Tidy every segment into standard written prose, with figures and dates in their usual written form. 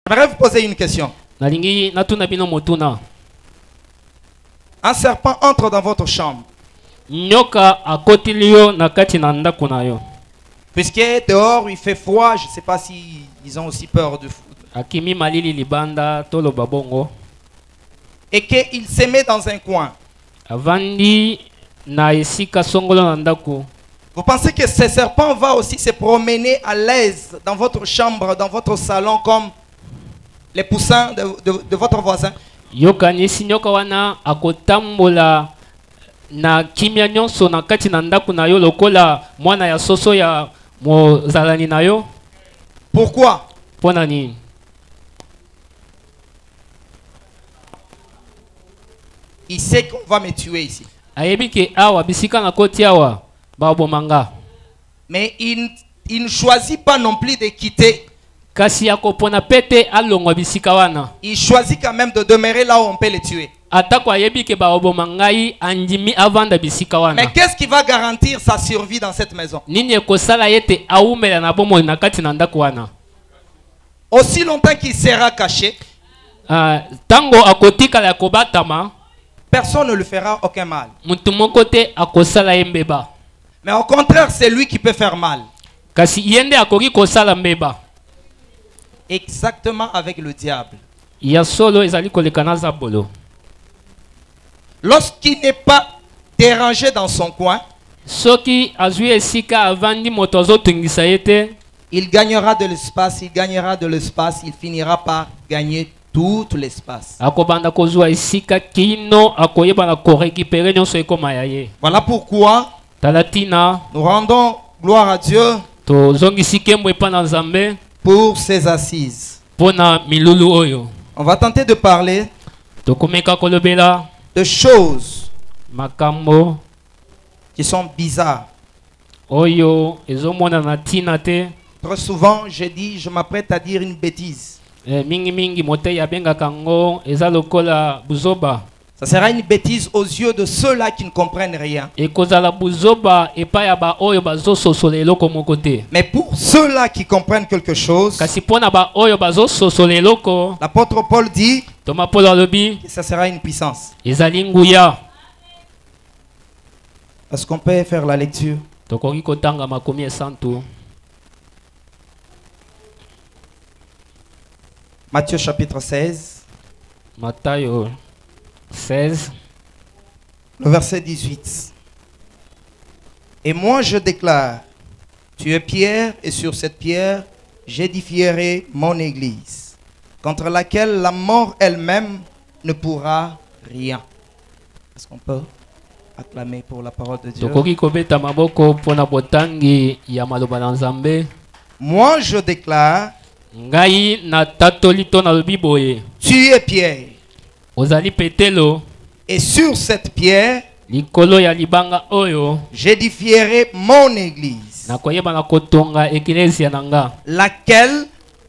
J'aimerais vous poser une question. Nalingi natuna bino motuna. Un serpent entre dans votre chambre. Nyoka akotilio na kati na ndako na yo. Puisque dehors il fait froid, je ne sais pas si ils ont aussi peur du foot. Akimi malili libanda tolo babongo. Et qu'il se met dans un coin. Avandi na esika songolo na ndako. Vous pensez que ce serpent va aussi se promener à l'aise dans votre chambre, dans votre salon, comme les poussins de votre voisin? Yoka nisi nyoka wana akotambola na kimia nyonso na kati na ndako na yo lokola mwana ya soso ya mozalani na yo. Pourquoi? Pona nini? Il sait qu'on va me tuer ici. Ayebi ke awa bisika na koti awa ba bomanga. Mais il ne choisit pas non plus de quitter. Kasi akopona pete alongwa bisika wana. Il choisit quand même de demeurer là où on peut le tuer. Atako ayebi ke ba bomangai andimi avanda bisika wana. Mais qu'est-ce qui va garantir sa survie dans cette maison? Nini ekosala yete aumela na bomo na kati na ndako wana. Aussi longtemps qu'il sera caché, tango akotika la kobatama, personne ne lui fera aucun mal. Mutu moko te akosala yembeba. Mais au contraire, c'est lui qui peut faire mal. Kasi yende akoki kosala mbeba. Exactement avec le diable. Ya solo ezali kolekana za bolo. Lorsqu'il n'est pas dérangé dans son coin, soki azui esika avandi moto azotungisa yete, il gagnera de l'espace, il gagnera de l'espace, il finira par gagner tout l'espace. Akobanda kozwa esika kino akoyeba na korécupérer nyonso ekoma ya ye. Voilà pourquoi Talatina nous rendons gloire à Dieu to zongisi kembo epa na Nzambe pour ses assises. Pona milulu oyo. On va tenter de parler to komeka kolobela de choses makambo qui sont bizarres. Oyo ezomona na tina te. Très souvent, je m'apprête à dire une bêtise. Mingi mingi mote ya benga kango eza lokola buzoba. Ça sera une bêtise aux yeux de ceux-là qui ne comprennent rien. Et kozala buzoba epa ya ba oyo bazo sosole loko mokote. Mais pour ceux-là qui comprennent quelque chose, kasi pona ba oyo bazo sosole loko, l'apôtre Paul dit Thomas Paul alobi que ça sera une puissance. ezali nguya. Est-ce qu'on peut faire la lecture? Tokoki kotanga makomi esantu. Matthieu chapitre 16. Matthieu 16. Le verset 18. Et moi je déclare, tu es Pierre, et sur cette pierre, j'édifierai mon église, contre laquelle la mort elle-même ne pourra rien. Est-ce qu'on peut acclamer pour la parole de Dieu? Tokoki kobeta maboko pona botangi ya maloba na Nzambe. Moi je déclare, ngai na tatoli to na lobi boye, tu es Pierre, ozali petelo, et sur cette pierre, likolo ya libanga oyo, j'édifierai mon église, nakoyeba na kotonga eklesia nanga, laquelle,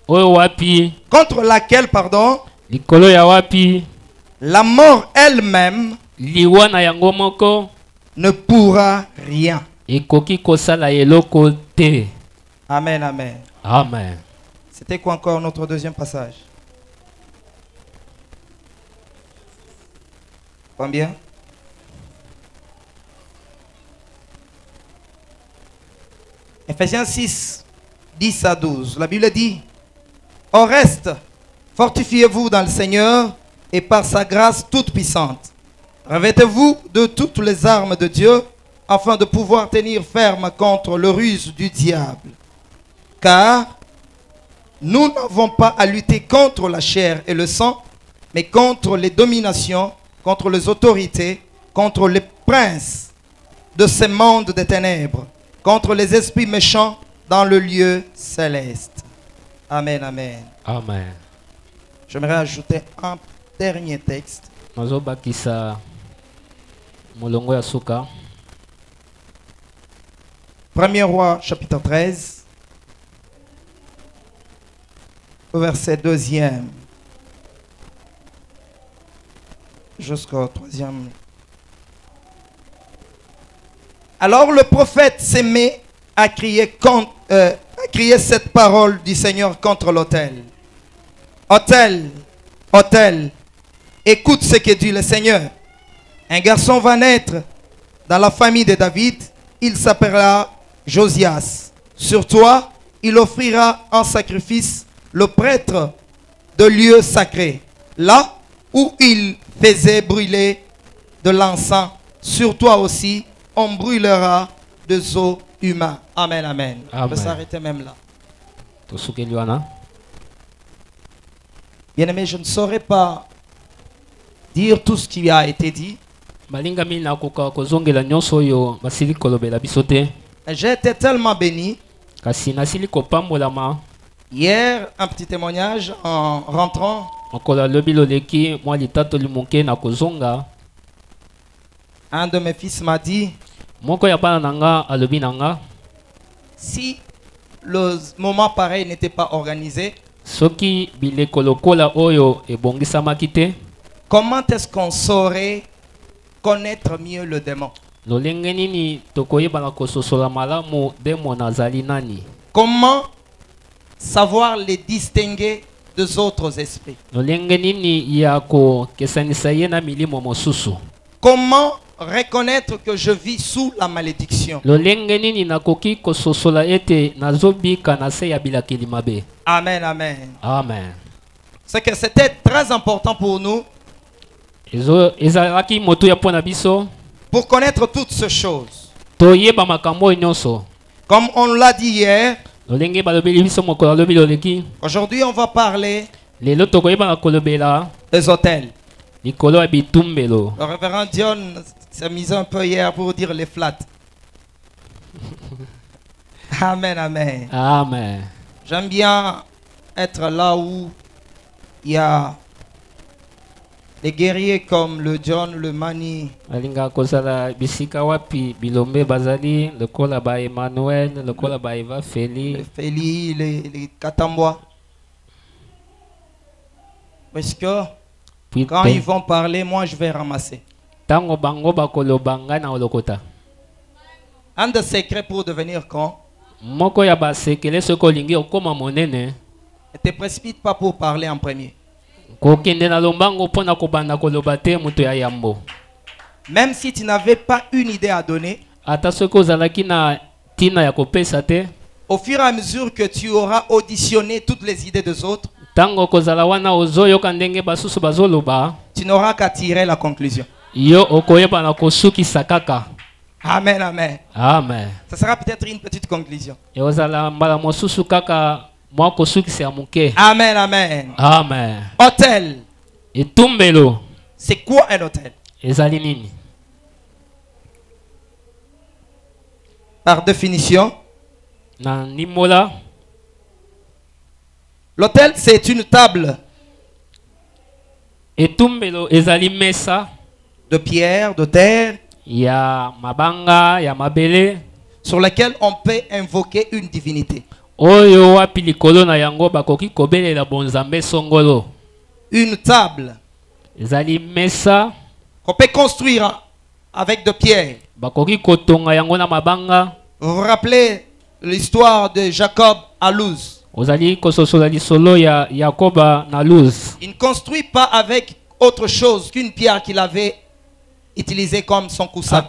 oyo wapi, contre laquelle, pardon, likolo ya wapi, la mort elle-même liwana yango moko ne pourra rien. ekoki kosala eloko te. Amen, amen. Amen. C'était quoi encore notre deuxième passage? Combien? Ephésiens 6, 10 à 12. La Bible dit, au reste, fortifiez-vous dans le Seigneur et par sa grâce toute puissante. Revêtez-vous de toutes les armes de Dieu afin de pouvoir tenir ferme contre le ruse du diable. Car nous n'avons pas à lutter contre la chair et le sang, mais contre les dominations, contre les autorités, contre les princes de ce monde des ténèbres, contre les esprits méchants dans le lieu céleste. Amen, amen. Amen. J'aimerais ajouter un dernier texte. Nazobakisa molongo ya suka. 1er Roi, chapitre 13, au verset 2e jusqu'au 3e. Alors le prophète se met à crier cette parole du Seigneur contre l'autel. Autel, autel, écoute ce que dit le Seigneur. Un garçon va naître dans la famille de David. Il s'appellera Josias. Sur toi, il offrira en sacrifice le prêtre de lieu sacré. Là où il faisait brûler de l'encens, sur toi aussi, on brûlera des eaux humaines. Amen, amen. On peut s'arrêter même là. Bien-aimé, je ne saurais pas dire tout ce qui a été dit. J'ai été tellement béni. Hier, un petit témoignage en rentrant. Un de mes fils m'a dit, si le moment pareil n'était pas organisé, comment est-ce qu'on saurait connaître mieux le démon? Comment savoir les distinguer des autres esprits? Comment reconnaître que je vis sous la malédiction? Amen, amen. Amen. C'est que c'était très important pour nous pour connaître toutes ces choses. Comme on l'a dit hier, aujourd'hui on va parler des hôtels. Le révérend Dion s'est amusé un peu hier pour dire les flats. Amen, amen. Amen. J'aime bien être là où il y a des guerriers comme le John, le Mani. Alinga kozala bisika wapi bilombe bazali le kola ba Emmanuel, le kola ba Eva Feli, les Katambois. Parce que quand ils vont parler, moi je vais ramasser. Tango bango bakolobanga na olokota. Un des secrets pour devenir grand. Moko ya ba sekele sokolingi okoma monene. Ne te précipite pas pour parler en premier. Même si tu n'avais pas une idée à donner, au fur et à mesure que tu auras auditionné toutes les idées des autres, tu n'auras qu'à tirer la conclusion. Amen, amen. Amen. Ça sera peut-être une petite conclusion. Amen, amen. Amen. Hôtel. Et tumbelo. C'est quoi un hôtel? Par définition, l'hôtel c'est une table et tumbelo ezali mesa de pierre, de terre, ya mabanga, ya mabele, sur laquelle on peut invoquer une divinité. Une table qu'on peut construire avec de pierre. Vous vous rappelez l'histoire de Jacob à Luz? Il ne construit pas avec autre chose qu'une pierre qu'il avait utilisée comme son coussin.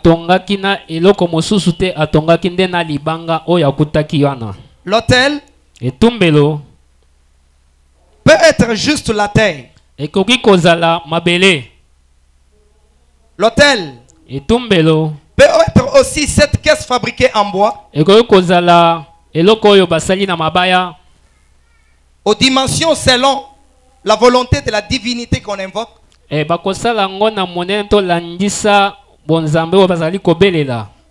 L'autel peut être juste la terre. L'autel peut être aussi cette caisse fabriquée en bois, aux dimensions selon la volonté de la divinité qu'on invoque.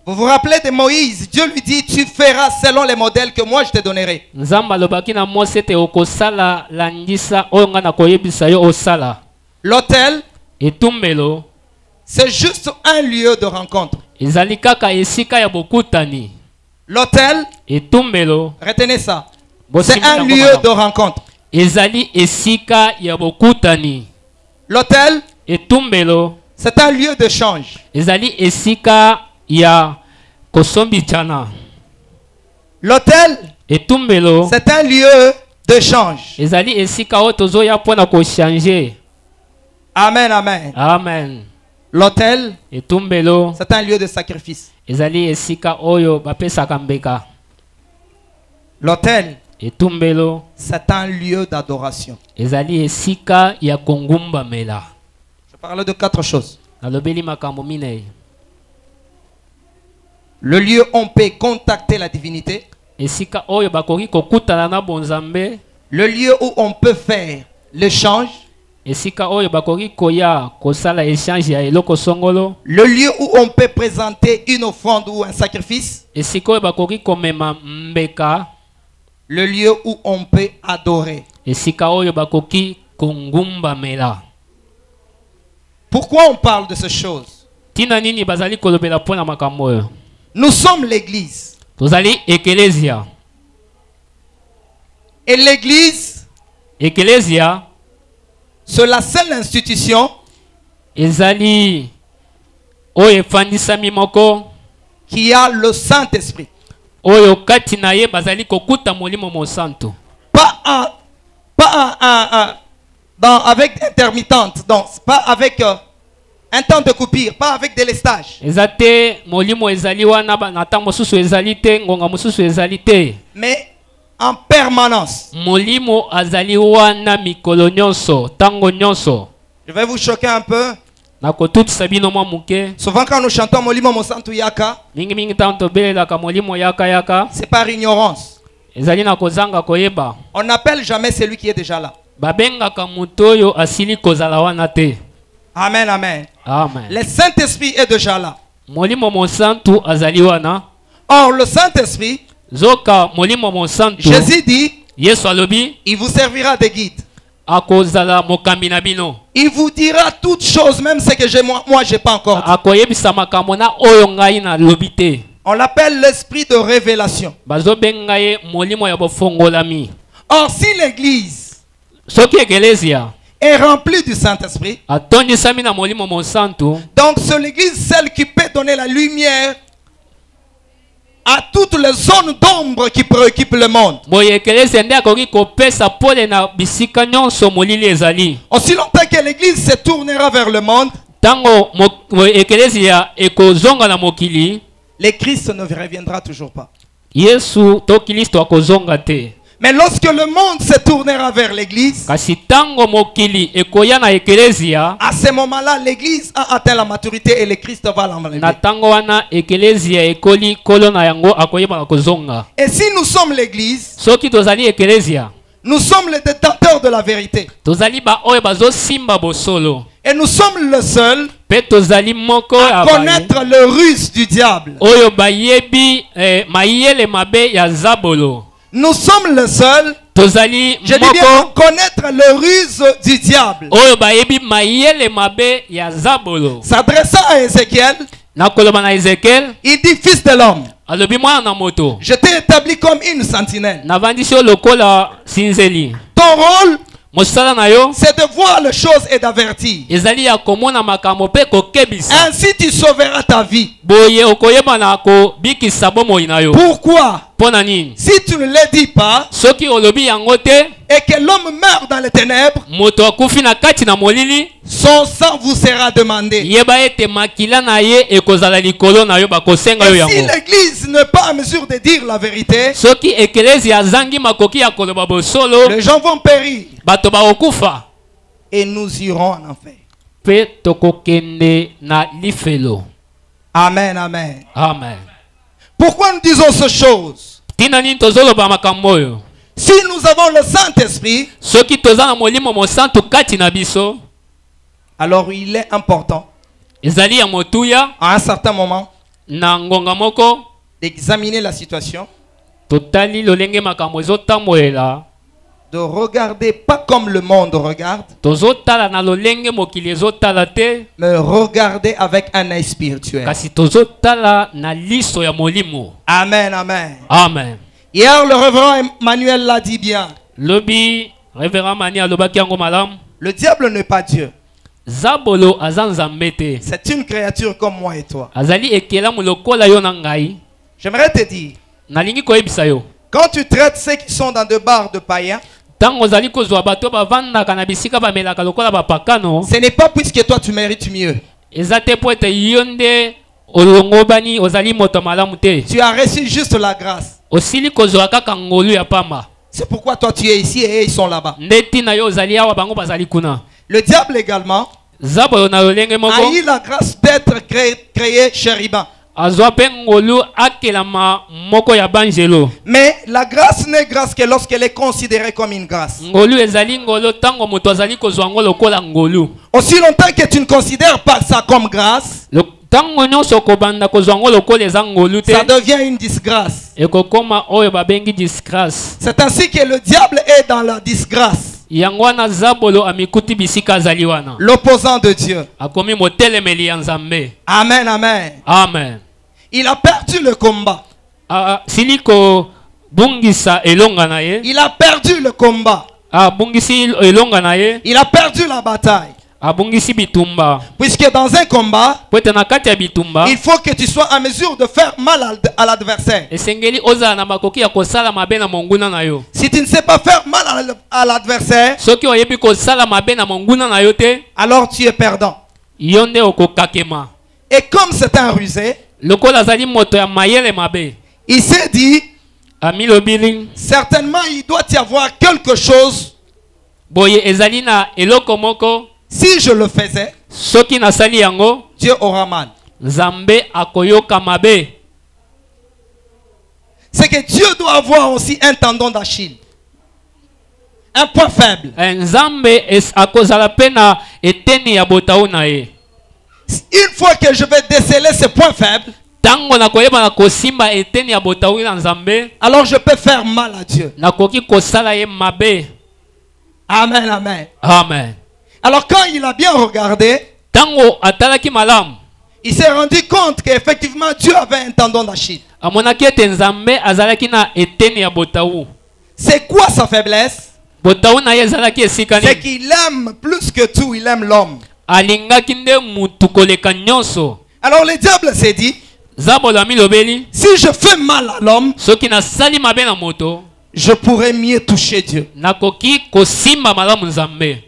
Vous vous rappelez de Moïse? Dieu lui dit, tu feras selon les modèles que moi je te donnerai. L'autel, c'est juste un lieu de rencontre. L'autel, retenez ça, c'est un lieu de rencontre. L'autel, c'est un lieu d'échange. L'autel, c'est un lieu de change. ezali esika oyo tozoya mpona kochange. Amen, amen. Amen. L'autel, Etumbelo c'est un lieu de sacrifice. ezali esika oyo bapesaka mbeka. L'autel, Etumbelo c'est un lieu d'adoration. ezali esika ya kongumbamela. Je parle de 4 choses. Nalobeli makambo minei. Le lieu où on peut contacter la divinité. Esika oyo bakoki kokutana na bonzambe. Le lieu où on peut faire l'échange. Esika oyo bakoki koya kosala échange ya eloko songolo. Le lieu où on peut présenter une offrande ou un sacrifice. Esika oyo bakoki komema mbeka. Le lieu où on peut adorer. Esika oyo bakoki kongumbamela. Pourquoi on parle de ces choses? Tina nini bazali kolobela pona makambo oyo? Nous sommes l'église. Tozali ekelesia. Et l'église, Ekelesia c'est la seule institution ezali oyo efandisami moko qui a le Saint-Esprit. oyo kati na ye bazali kokuta molimo mosantu. Avec intermittente, donc pas avec un temps de coupure, pas avec délestage. Ezate molimo ezali wana na ntango mosusu ezali te, ngonga mosusu ezali te. Mais en permanence. Molimo azali wana mikolo nyonso, tango nyonso. Je vais vous choquer un peu. Na kotutisa bino mwa muke. Souvent quand nous chantons Molimo Mosantu Yaka, Mingi mingi tango tobelelaka molimo yaka yaka. c'est par ignorance. Ezali na kozanga koyeba. On n'appelle jamais celui qui est déjà là. Babengaka mutu oyo asili kozala wana te. Amen, amen. Amen. Le Saint-Esprit est déjà là. Molimo mosantu azali wana. Or, le Saint-Esprit, Zoka molimo mosantu. Jésus dit, Yesu alobi il vous servira de guide. akozala mokambi na bino. Il vous dira toutes choses, même ce que moi j'ai pas encore dit. Akoyebisa makambo na oyo ngai na lobi te. On l'appelle l'esprit de révélation. Bazobenga ye molimo ya bofongolami. Or, si l'église Soki ekelesia est remplie du Saint-Esprit, atondisami na molimo mosantu, donc c'est l'église celle qui peut donner la lumière à toutes les zones d'ombre qui préoccupent le monde. boye ekelesia nde akoki kopesa pole na bisika nyonso molili ezali. Aussi longtemps que l'église se tournera vers le monde, Tango ekelesia ekozonga na mokili, le Christ ne reviendra toujours pas. Yesu to Kristo akozonga te. Mais lorsque le monde se tournera vers l'église, Kasi tango mokili ekoya na ekelesia, à ce moment-là, l'église a atteint la maturité et le Christ va l'enlever. na tango wana ekelesia ekoli kolo na yango akoyeba na kozonga. Et si nous sommes l'église, Soki tozali ekelesia, nous sommes les détenteurs de la vérité. tozali ba oyo bazosimba bosolo. Et nous sommes le seul Pe tozali moko à ya baye connaître le ruse du diable. oyo bayebi mayele mabe ya zabolo. Nous sommes le seul, Tozali je dis bien, à moko connaître le ruse du diable. oyo bayebi mayele mabe ya zabolo. S'adressant à Ézéchiel, Na koloba na Ezekiel, il dit, fils de l'homme, alobi mwana na moto, je t'ai établi comme une sentinelle. navandisi yo lokola sinzeli. Ton rôle, Mosala na yo c'est de voir les choses et d'avertir. ezali ya komona makambo pe kokebisa. Ainsi tu sauveras ta vie. Boye okoyeba na kobikisa bomoi na yo. Pourquoi? Pona nini? Si tu ne le dis pas Soki olobi yango te, et que l'homme meurt dans les ténèbres, moto akufi na kati na molili, son sang vous sera demandé. yeba ete makila na ye ekozala likolo na yo bakosenga yo Et si yango. l'église n'est pas en mesure de dire la vérité, Soki ekelezia azangi makoki ya koloba bosolo, les gens vont périr bato bakokufa et nous irons en enfer. pe tokokende na lifelo. Amen, amen. Amen. Pourquoi nous disons ces choses? Tina nini tozoloba makambo oyo? Si nous avons le Saint-Esprit, Soki toza na molimo mosantu kati na biso, alors il est important, ezali ya motuya à un certain moment, na ngonga moko d'examiner la situation, totali lolenge makambo ezotambolela, de regarder pas comme le monde regarde, tozotala na lolenge mokili ezotala te, mais regarder avec un œil spirituel. kasi tozotala na liso ya molimo. Amen, amen. Amen. Hier, le révérend Emmanuel l'a dit bien. Lobi révérend Mani alobaki yango malamu. Le diable n'est pas Dieu. Zabolo aza nzambe te. C'est une créature comme moi et toi. Azali ekelamu lokola yo na ngai. J'aimerais te dire, Nalingi koyebisa yo. quand tu traites ceux qui sont dans des bars de païens, tango ozali kozwa bato bavandaka na bisika bamelaka lokola bapakano, ce n'est pas puisque toi tu mérites mieux. eza te po ete yo nde olongobani ozali moto malamu te. Tu as reçu juste la grâce. Osili kozwa kaka ngolu ya pamba. C'est pourquoi toi tu es ici et ils sont là-bas. Ndeti na yo ozali awa bango bazali kuna. Le diable également Zabo na lolenge a moko. eu la grâce d'être créé chérubin. Azwa pe ngolu akelama moko ya banjelo. Mais la grâce n'est grâce que lorsqu'elle est considérée comme une grâce. Ngolu ezali ngolo tango moto azali kozwa ngolo kola ngolu. Aussi longtemps que tu ne considères pas ça comme grâce, Tango nyonso kobanda kozwa ngolo kola eza ngolu te. ça devient une disgrâce. Ekokoma oyo babengi disgrâce. C'est ainsi que le diable est dans la disgrâce. Yango wana zabolo amikuti bisika azali wana. L'opposant de Dieu. Akomi motelemeli ya Nzambe. Amen, amen. Amen. Il a perdu le combat. Siliko bungisa elonga na ye. Il a perdu le combat. Bungisi elonga na ye. Il a perdu la bataille. Bungisi bitumba. Puisque dans un combat, Pwete na kati ya bitumba, il faut que tu sois en mesure de faire mal à l'adversaire. esengeli oza na makoki ya kosala mabe na monguna na yo. Si tu ne sais pas faire mal à l'adversaire, Soki oyebi kosala mabe na monguna na yo te, alors tu es perdant. yo nde okokakema. Et comme c'est un rusé, Lokola azali moto ya mayele mabe, il s'est dit, amilobili certainement il doit y avoir quelque chose. boye ezali na eloko moko, Si je le faisais, soki nasali yango, Dieu aura mal. Nzambe akoyoka mabe. C'est que Dieu doit avoir aussi un tendon d'Achille. Un point faible. Nzambe akozala pe na eteni ya botao na ye. Une fois que je vais déceler ce point faible, Tango nakoyeba na kosimba eteni ya botao na Nzambe, alors je peux faire mal à Dieu. nakoki kosala ye mabe. Amen, amen. Amen. Alors quand il a bien regardé, Tango atalaki malamu, il s'est rendu compte qu'effectivement Dieu avait un tendon d'Achille. amonaki ete Nzambe azalaki na eteni ya botao. C'est quoi sa faiblesse? Botao na ye ezalaki esika C'est nini? qu'il aime plus que tout, il aime l'homme. Alingaki nde mutu koleka nyonso. Alors le diable s'est dit, Zabolo amilobeli, si je fais mal à l'homme, soki nasali mabe na moto, je pourrais mieux toucher Dieu. nakoki kosimba malamu Nzambe.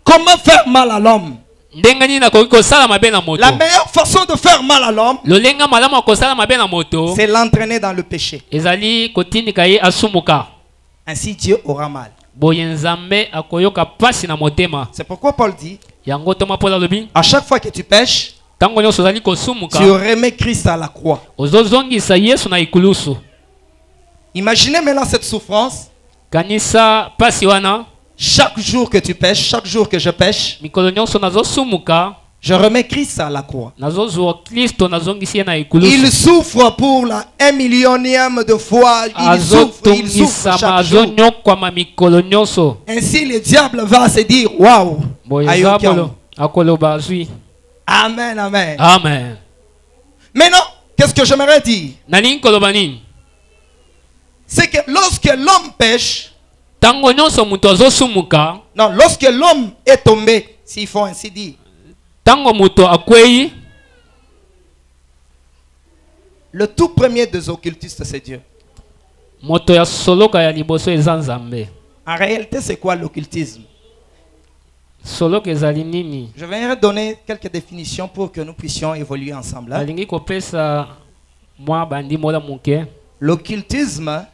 Comment faire mal à l'homme? Ndenge nini nakoki kosala mabe na moto? La meilleure façon de faire mal à l'homme, Lolenga malamu akosala mabe na moto, c'est l'entraîner dans le péché. ezali kotindika ye asumuka. Ainsi Dieu aura mal. Boye Nzambe akoyoka pasi na motema. C'est pourquoi Paul dit, Yango toma pola lobi, à chaque fois que tu pèches, tango nyonso ozali kosumuka, tu remets Christ à la croix. ozozongisa Yesu na ikulusu. Imaginez maintenant cette souffrance. Kanisa pasi wana, Chaque jour que tu pèches, chaque jour que je pêche, mikolo nyonso nazosumuka, je remets Christ à la croix. nazozwa Kristo nazongisi ye na Il ikulusu. souffre pour la 1 de fois. Il souffre Azotungisama, chaque jour. azonyokwama mikolo nyonso. Ainsi le diable va se dire, waouh. Boye Ayoki zabolo yango. akoloba azwi. Amen, amen. Amen. Maintenant, qu'est-ce que j'aimerais dire? Nalingi koloba nini? C'est que lorsque l'homme pêche, Tango nyonso mutu azosumuka, non, lorsque l'homme est tombé, s'il faut ainsi dire, tango mutu akwei, le tout premier des occultistes, c'est Dieu. moto ya soloka ya liboso eza Nzambe. En réalité, c'est quoi l'occultisme? Soloka ezali nini? Je vais donner quelques définitions pour que nous puissions évoluer ensemble. Nalingi kopesa mwa bandi mola muke. L'occultisme,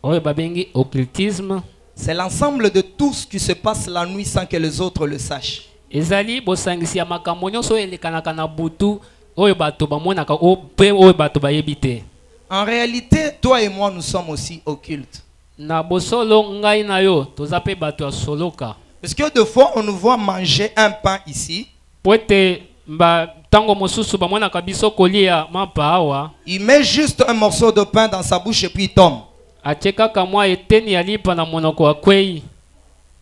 Oyo babengi occultisme. c'est l'ensemble de tout ce qui se passe la nuit sans que les autres le sachent. Ezali bosangisi ya makambo nyonso elekanaka na butu oyo bato bamonaka pe oyo bato bayebi te. En réalité, toi et moi, nous sommes aussi occultes. Na bosolo ngai na yo toza pe bato ya soloka. Parce que des fois, on nous voit manger un pain ici. Poete mba tango mosusu bamonaka biso kolia mapa awa, Il met juste un morceau de pain dans sa bouche et puis il tombe. atie kaka mwa eteni ya lipa na monoko akwei.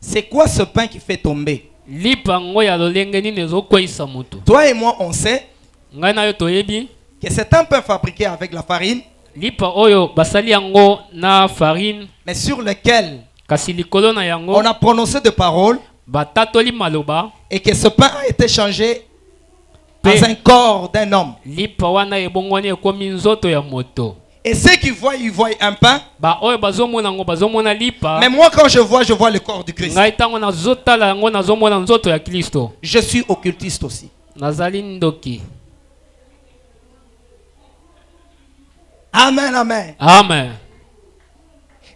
C'est quoi ce pain qui fait tomber? Lipa ngo ya lolenge nini ezokweisa mutu. Toi et moi, on sait Ngai na yo toyebi que c'est un pain fabriqué avec la farine, lipa oyo basali yango na farine, mais sur lequel kasi likolo na yango on a prononcé des paroles batatoli maloba, et que ce pain a été changé dans un corps d'un homme. lipa wana ebongwani ekomi nzoto ya moto. Et ceux qui voient, ils voient un pain. ba oyo bazomona ngo bazomona lipa. Mais moi, quand je vois le corps du Christ. Ngai tango nazotala yango nazomona nzoto ya Kristo. Je suis occultiste aussi. Nazali ndoki. Amen, amen. Amen.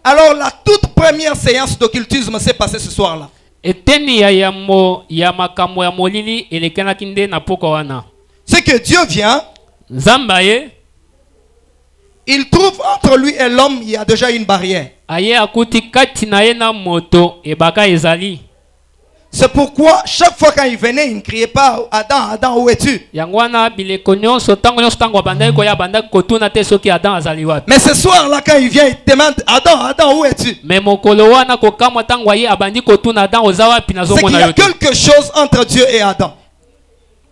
Alors, la toute première séance d'occultisme s'est passée ce soir-là. Eteni ya yamo ya makambo ya molili elekenaki nde na poko wana. C'est que Dieu vient. Zambaye. Il trouve entre lui et l'homme, il y a déjà une barrière. Aye akuti kati na ye na moto ebaka ezali. C'est pourquoi chaque fois quand il venait, il ne criait pas Adam, Adam, où es-tu? Yangwana bileko nyonso tango nyonso tango bandaki koya bandaki kotuna te soki Adam azali wapi. Mais ce soir-là, quand il vient, il demande Adam, Adam, où es-tu? Mais mokolo wana kokamwa tango aye abandi kotuna Adam oza wapi C'est qu'il y nazomona a yo te. quelque chose entre Dieu et Adam.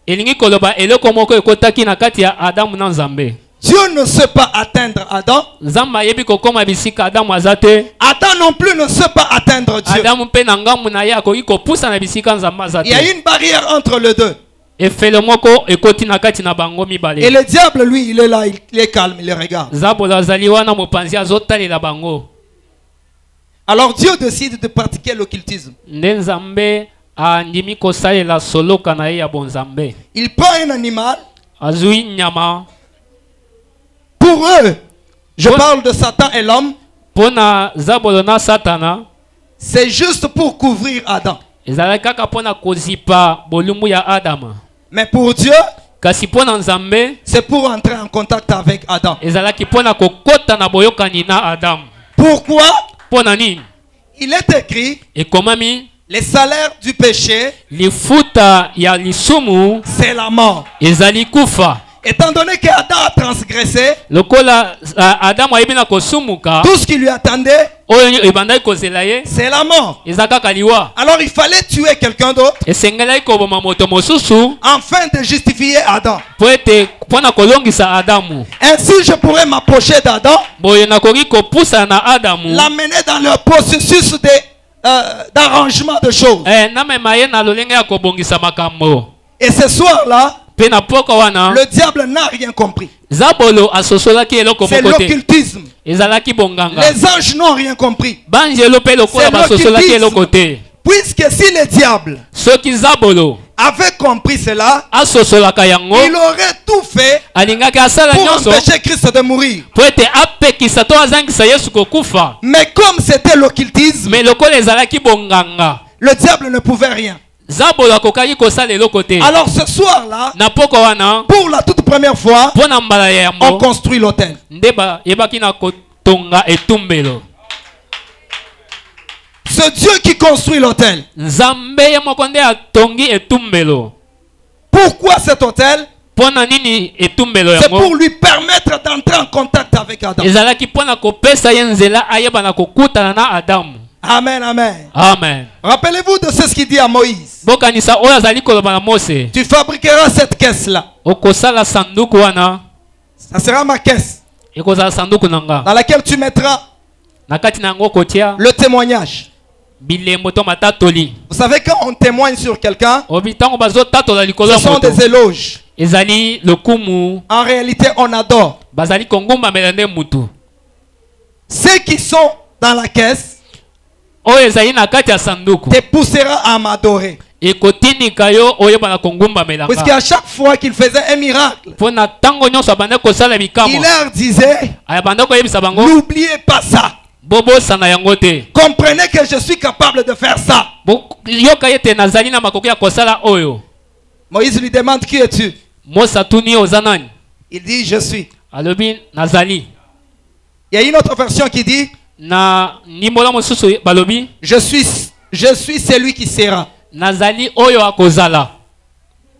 Elingi koloba eloko moko ekotaki na kati ya Adam na Nzambe. Dieu ne sait pas atteindre Adam. Nzambe yebi kokoma bisika Adam azate. Adam non plus ne sait pas atteindre Dieu. Adam mpe na ngamu na ye akoki kopusa na bisika Nzambe azate. Il y a une barrière entre les deux. Efele moko ekoti na kati na bango mibale. Et le diable, lui, il est là, il est calme, il les regarde. Zabolo azali wana mopanzi azotalela bango. Alors Dieu décide de pratiquer l'occultisme. Nde Nzambe andimi kosalela soloka na ye ya bonzambe. Il prend un animal. Azui nyama. Pour eux, je parle de Satan et l'homme. Pona zabolo na satana. C'est juste pour couvrir Adam. Ezalaki kaka pona kozipa bolumbu ya Adam. Mais pour Dieu, kasi pona Nzambe, c'est pour entrer en contact avec Adam. ezalaki pona kokota na boyokani na Adam. Pourquoi? Pona nini? Il est écrit, Ekomami les salaires du péché, lifuta ya lisumu c'est la mort. ezali kufa. Étant donné qu'Adam a transgressé, Lokola Adam ayebi na kosumuka, tout ce qui lui attendait, oyo ebandaki kozela ye, c'est la mort. ezaka kaliwa. Alors il fallait tuer quelqu'un d'autre Esengelaki koboma moto mosusu afin de justifier Adam. po ete mpona kolongisa Adamu. Ainsi, je pourrais m'approcher d'Adam, Boye nakoki kopusa na Adamu. l'amener dans le processus d'arrangement de choses. Namema ye na lolenge ya kobongisa makambo. Et ce soir-là, Pe na poko wana, le diable n'a rien compris. Zabolo asosolaki eloko C'est moko te. l'occultisme. Ezalaki bonganga. Les anges n'ont rien compris. Banjelo pe lokola basosolaki eloko te. Puisque si le diable Soki Zabolo avait compris cela, asosolaka yango, il aurait tout fait alingaki asala pour nyonso empêcher Christ de mourir. po ete apekisa to azangisa Yesu kokufa. Mais comme c'était l'occultisme, Mais lokola ezalaki bonganga, le diable ne pouvait rien. Zabolo akokaki kosala eloko te. Alors ce soir-là, Na poko wana, pour la toute première fois, pona mbala ya on yambo, construit l'autel. ndeba yebaki na kotonga etumbelo. Ce Dieu qui construit l'autel. Nzambe ye moko nde atongi etumbelo. Pourquoi cet autel? Pona nini etumbelo C'est yango? pour lui permettre d'entrer en contact avec Adam. Ezalaki pona kopesa ye nzela ayeba na kokutana na Adamu. Amen, amen. Amen. Rappelez-vous de ce qu'il dit à Moïse. Bokanisa oyo azali koloba na Mose. Tu fabriqueras cette caisse-là. Okosala sanduku wana. Ça sera ma caisse Ekozala sanduku nanga. dans laquelle tu mettras Na kati na yango kotia le témoignage. bilembo to matatoli. Vous savez, quand on témoigne sur quelqu'un, Obitango bazo tatola likolo ce sont moto. des éloges. Ezali lokumu. En réalité, on adore. Bazali kongumba melande mutu. Ceux qui sont dans la caisse Oyo ezali na kati ya sanduku. te poussera à m'adorer. Ekotinika yo oyeba na kongumba melanga. Parce qu'à chaque fois qu'il faisait un miracle, Pona tango nyonso abanda kosala il bikamwa. leur disait, Ayabanda koyebisa bango. n'oubliez pas ça. Bobo sana yango te. Comprenez que je suis capable de faire ça. Yoka yete nazali na makoki ya kosala oyo. Moïse lui demande, qui es-tu? Mosa tuni ozanani. Il dit, je suis. Alobi nazali. Il y a une autre version qui dit, Na nimbola mosusu balobi je suis celui qui sera. nazali oyo akozala.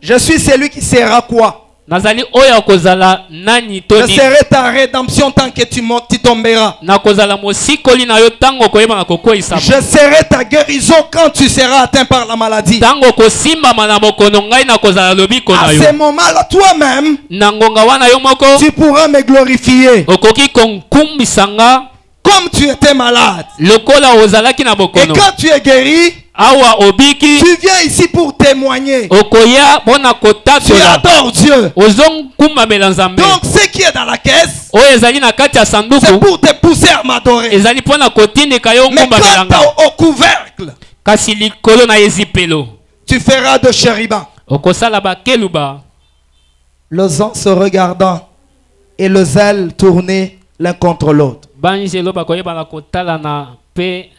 Je suis celui qui sera quoi? Nazali oyo akozala nani Je toni. serai ta rédemption tant que tu tomberas. Nakozala mosikoli na yo tango koyeba na kokoisa. Je serai ta guérison quand tu seras atteint par la maladie. Tango kosimba na mokono ngai nakozala lobiko na À yo. ce moment-là, toi-même, Na ngonga wana yo moko tu pourras me glorifier. okoki konkumbisanga Comme tu étais malade. lokola ozalaki na Et bokono. quand tu es guéri, awa obiki Tu viens ici pour témoigner. okoya bona Tu kotatola adores Dieu. ozongumbamela nzambe Donc ce qui est dans la caisse, oyo ezali na kati ya c'est sanduku pour te pousser à m'adorer. ezali mpona kotindika yo Mais ngumbamela nga quant au couvercle, kasi likolo na ezipelo tu feras de chérubin. okosala bakeluba Les ans se regardant et le zèle tourné l'un contre l'autre. banjelo bakoyebana kotalana mpe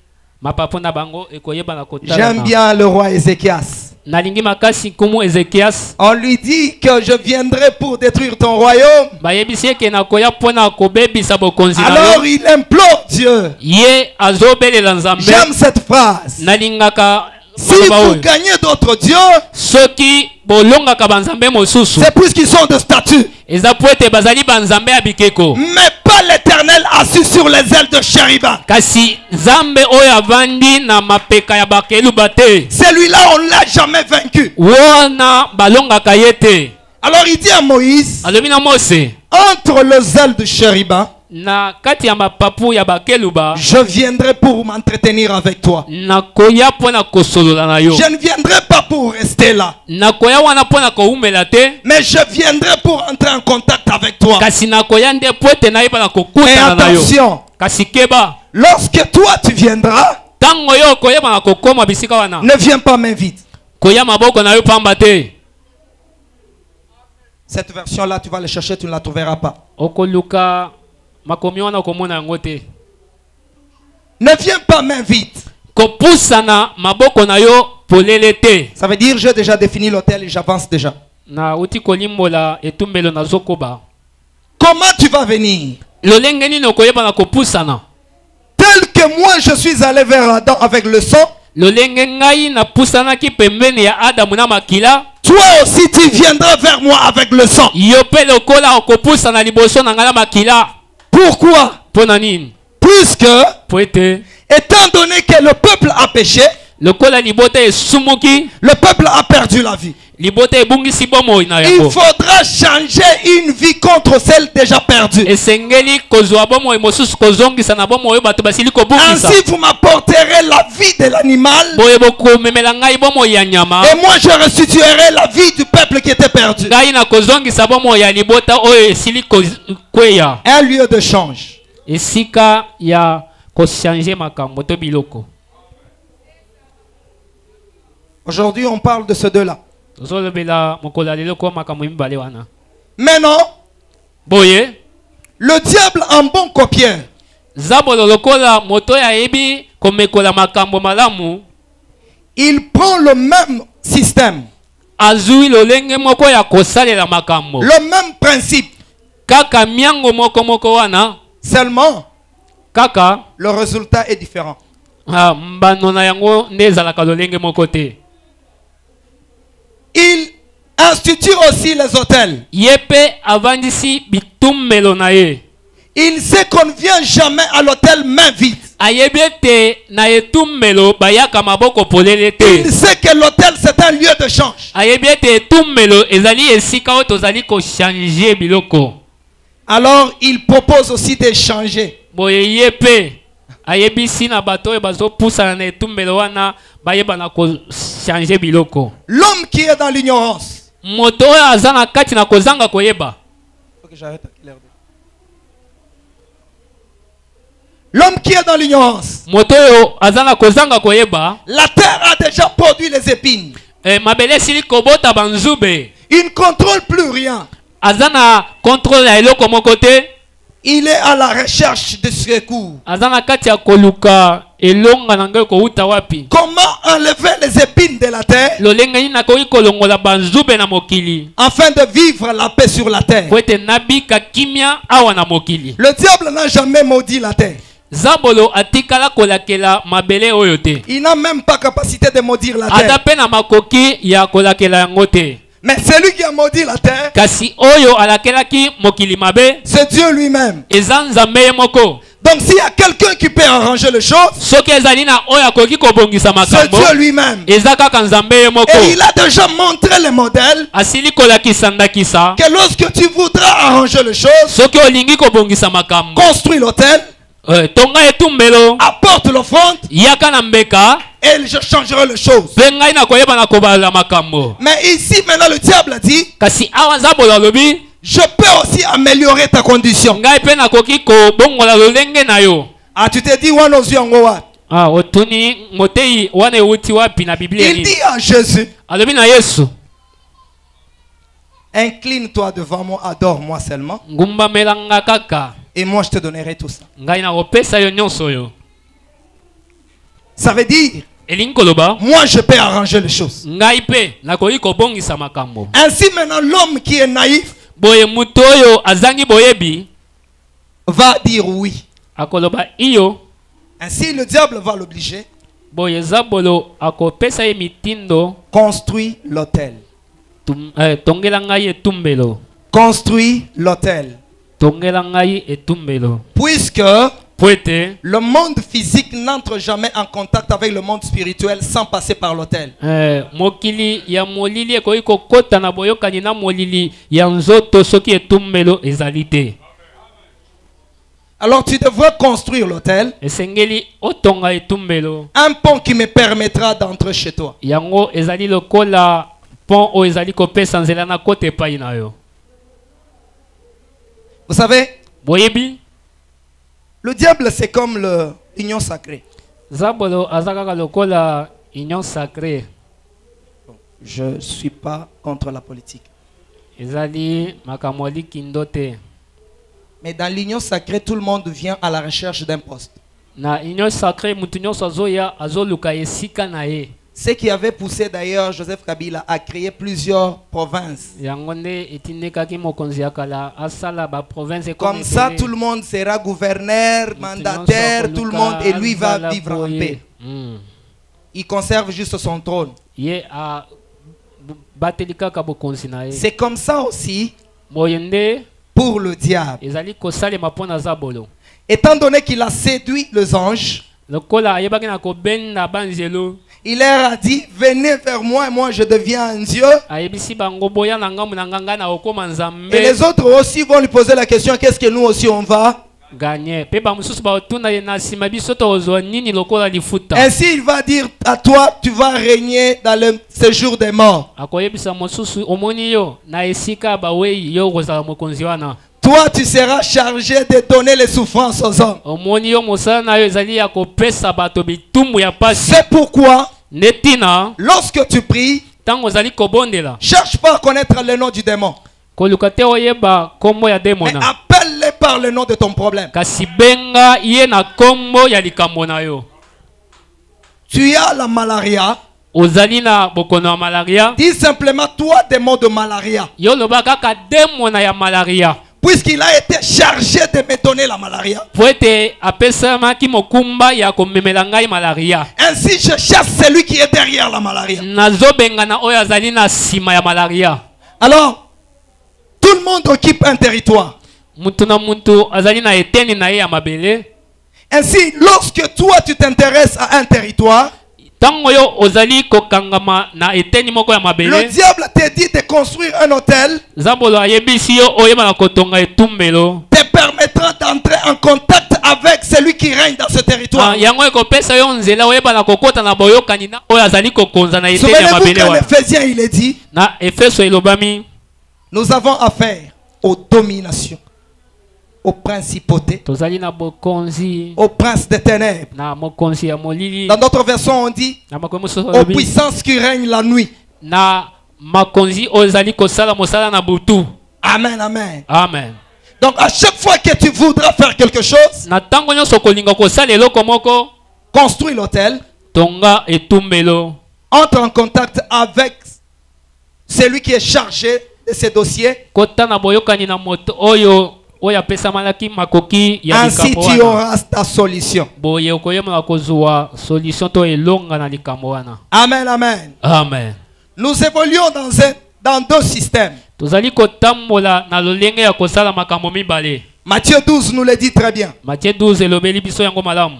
mapapu na bango ekoyebana J'aime kotalana bien le roi Ézéchias. nalingi makasi nkumu ezekias On lui dit que je viendrai pour détruire ton royaume. bayebisi eke nakoya mpona kobebisa bokonzi na Alors yo il implore Dieu. ye azobelela nzambe J'aime cette phrase. nalingaka Si maloba vous oyo gagnez d'autres dieux, soki bolongaka banzambe mosusu c'est puisqu'ils sont de statut. eza po ete bazali banzambe ya bikeko Mais pas l'Éternel assis sur les ailes de chérubin. kasi nzambe oyo avandi na mapeka ya bakeluba te Celui-là, on ne l'a jamais vaincu. wana balongaka ye te Alors il dit à Moïse, alobi na mose entre les ailes de chérubin, na kati ya mapapu ya bakeluba je viendrai pour m'entretenir avec toi. nakoya mpona kosolola na yo Je ne viendrai pas pour rester là. nakoya wana mpona kowumela te Mais je viendrai pour entrer en contact avec toi. kasi nakoya nde po ete nayebana Et kokutana na yo attention, kasi keba lorsque toi tu viendras, ntango yo okoyebana kokoma bisika wana ne viens pas main vide. koya maboko na yo pamba te Cette version-là, tu vas la chercher, tu ne la trouveras pas. okoluka makomi wana okomona yango te Ne viens pas main vide. kopusana maboko na yo polele te Ça veut dire, j'ai déjà défini l'hôtel et j'avance déjà. na uti kolimbola etumbelo nazokoba Comment tu vas venir? lolenge nini okoyebana kopusana Tel que moi je suis allé vers Adam avec le sang, lolenge ngai napusanaki pembeni ya adamu na makila toi aussi tu viendras vers moi avec le sang. yo mpe lokola okopusana liboso na ngai na makila Pourquoi? mpo na nini Puisque, po ete étant donné que le peuple a péché, lokola libota esumuki le peuple a perdu la vie. libota ebungisi bomoi na Il yango faudra changer une vie contre celle déjà perdue. esengeli kozwa bomoi mosusu kozongisa na bomoi oyo bato basili kobungisa Ainsi vous m'apporterez la vie de l'animal boye bokomemela ngai bomoi ya nyama et moi je restituerai la vie du peuple qui était perdu. ngai na kozongisa bomoi ya libota oyo esili kweya Un lieu de change. esika ya kochange makambo to biloko Aujourd'hui on parle de ces deux-là. tozolobela mokolo ya lelo kwa makambo mibale wana Maintenant, boye le diable en bon copieur, zabolo lokola moto ayebi komekola makambo malamu il prend le même système, azwi lolenge moko ya kosalela makambo le même principe, kaka miango moko wana seulement kaka le résultat est différent. mbano na yango nde ezalaka lolenge moko te Il institue aussi les hôtels. ye mpe avandisi bitumbelo na ye Il sait qu'on ne vient jamais à l'hôtel main vide. ayebi ete na etumbelo bayaka maboko polele te Il sait que l'hôtel c'est un lieu de change. ayebi ete etumbelo ezali esika oyo tozali kochange biloko Alors il propose aussi d'échanger. boye ye mpe ayebisi na bato oyo bazopusana na etumbelo wana bayebana kochange biloko L'homme qui est dans l'ignorance. moto oyo aza na kati na kozanga koyeba L'homme qui est dans l'ignorance. moto oyo aza na kozanga koyeba La terre a déjà produit les épines. mabele esili kobota banzube Il ne contrôle plus rien. aza na contrôle ya eloko moko te Il est à la recherche de secours. aza na kati ya koluka elonga na ngai kouta wapi Comment enlever les épines de la terre lolenge nini nakoki kolongola banzube na mokili afin de vivre la paix sur la terre? po ete nabika kimia awa na mokili Le diable n'a jamais maudit la terre. zabolo atikala kolakela mabele oyo te Il n'a même pas capacité de maudire la ata terre. mpe na makoki ya kolakela yango te Mais celui qui a maudit la terre, kasi oyo alakelaki mokili mabe c'est Dieu lui-même. eza nzambe ye moko Donc s'il y a quelqu'un qui peut arranger les choses, soki ezali na oyo akoki kobongisa c'est makambo Dieu lui-même. eza kaka nzambe ye moko Et il a déjà montré le modèle asili kolakisa ndakisa que lorsque tu voudras arranger les choses, soki olingi kobongisa makambo construis l'hôtel, tonga etumbelo apporte l'offrande yaka na mbeka et je changerai les choses. pe ngai nakoyeba na kobala makambo. Mais ici maintenant le diable a dit, kasi awa nzambo alobi je peux aussi améliorer ta condition. ngai pe nakoki kobongola lolenge na yo. Ah, tu te dis wana ozwi yango wapi? otuni motei wana ewuti wapi na biblia Il dit à Jésus, alobi na yesu incline-toi devant moi, adore-moi seulement, ngumbamelanga kaka et moi je te donnerai tout ça. ngai nakopesa yo nyonso oyo. Ça veut dire, elingi koloba moi je peux arranger les choses. ngai pe nakoki kobongisa makambo. Ainsi maintenant l'homme qui est naïf boye mutu oyo azangi boyebi va dire oui. akoloba iyo. Ainsi le diable va l'obliger. boye zabolo akopesa ye mitindo Construis l'autel. tongela ngai etumbelo. Construis l'autel. tongela ngai etumbelo. Puisque po ete le monde physique n'entre jamais en contact avec le monde spirituel sans passer par l'autel. mokili ya molili ekoki kokota na boyokani na molili ya nzoto soki etumbelo ezali te. Alors tu devrais construire l'autel, esengeli otonga etumbelo. un pont qui me permettra d'entrer chez toi. yango ezali lokola pont oyo ezali kopesa nzela na kota epai na yo. Vous savez, boyebi le diable c'est comme l'union sacrée. zabolo aza kaka lokola union sacrée. Je ne suis pas contre la politique. ezali makambo likindo te. Mais dans l'union sacrée, tout le monde vient à la recherche d'un poste. na union sacrée mutu nyonso azoya azoluka esika na ye. Ce qui avait poussé d'ailleurs Joseph Kabila à créer plusieurs provinces. yango nde etindekaki mokonzi ya kala asala baprovince Comme ça, tout le monde sera gouverneur, mandataire, tout le monde, et lui va vivre en paix. Il conserve juste son trône. ye a bateli kaka bokonzi na ye. C'est comme ça aussi boye nde pour le diable. ezali kosalema mpo na zabolo. Étant donné qu'il a séduit les anges, lokola ayebaki na kobenda banzelo il leur a dit, venez vers moi et moi je deviens un Dieu. ayebisi bango boya na ngambu na nganga na okoma nzambe. Et les autres aussi vont lui poser la question, qu'est-ce que nous aussi on va gagner pe bamosusu baotuna ye na nsima biso tokozwa nini lokola lifuta. Ainsi il va dire à toi, tu vas régner dans le séjour des morts. akoyebisa mosusu omoni yo na esika bawei yo kozala mokonzi wana. Toi tu seras chargé de donner les souffrances aux hommes. omoni yo mosala na yo ezali ya kopesa bato bitumbu ya pasi. C'est pourquoi netina lorsque tu pries, ntango ozali kobondela cherche pas à connaître le nom du démon, koluka te oyeba kombo ya mais demona. appelle-le par le nom de ton problème. kasi benga ye na kombo ya likambo na yo. Tu as la malaria, ozali na bokono ya malaria. dis simplement toi démon de malaria, yo loba kaka demona ya malaria. puisqu'il a été chargé de me donner la malaria. po ete apesamaki mokumba ya komemela ngai malaria. Ainsi je chasse celui qui est derrière la malaria. nazobenga na oyo azali na nsima ya malaria. Alors, tout le monde occupe un territoire. mutu na mutu azali na eteni na ye ya mabele. Ainsi, lorsque toi tu t'intéresses à un territoire, ntango yo ozali kokangama na eteni moko ya le mabele. diable te dit de construire un hôtel, nzambolo ayebisi yo oyeba na kotonga etumbelo. te permettra d'entrer en contact avec celui qui règne dans ce territoire. yango ekopesa yo nzela oyeba na kokota na boyokani na oyo azali kokonza na eteni ya Souvenez-vous mabele qu'en wana. Éphésiens il est dit, na efeso elobami nous avons affaire aux dominations, aux principautés, tozali na bokonzi aux princes des ténèbres. na mokonzi ya molili. Dans d'autres versions on dit, na makomi mosusu aux alobi puissances qui règnent la nuit. na makonzi oyo ezali kosala mosala na butu. Amen, amen. amen. Donc à chaque fois que tu voudras faire quelque chose, na ntango nyonso kolinga kosala eloko moko construis l'hôtel, tonga etumbelo. entre en contact avec celui qui est chargé de ces dossiers. kota na boyokani na moto oyo oyo apesamalaki makoki ya Ainsi likambo tu wana. auras ta solution. boye okoyemaka kozwa solution to elonga na likambo wana. Amen, amen. amen. Nous évoluons dans deux systèmes. tozali kotambola na lolenge ya kosala makambo mibale. Matthieu 12 nous le dit très bien. Matthieu 12 elobeli biso yango malamu.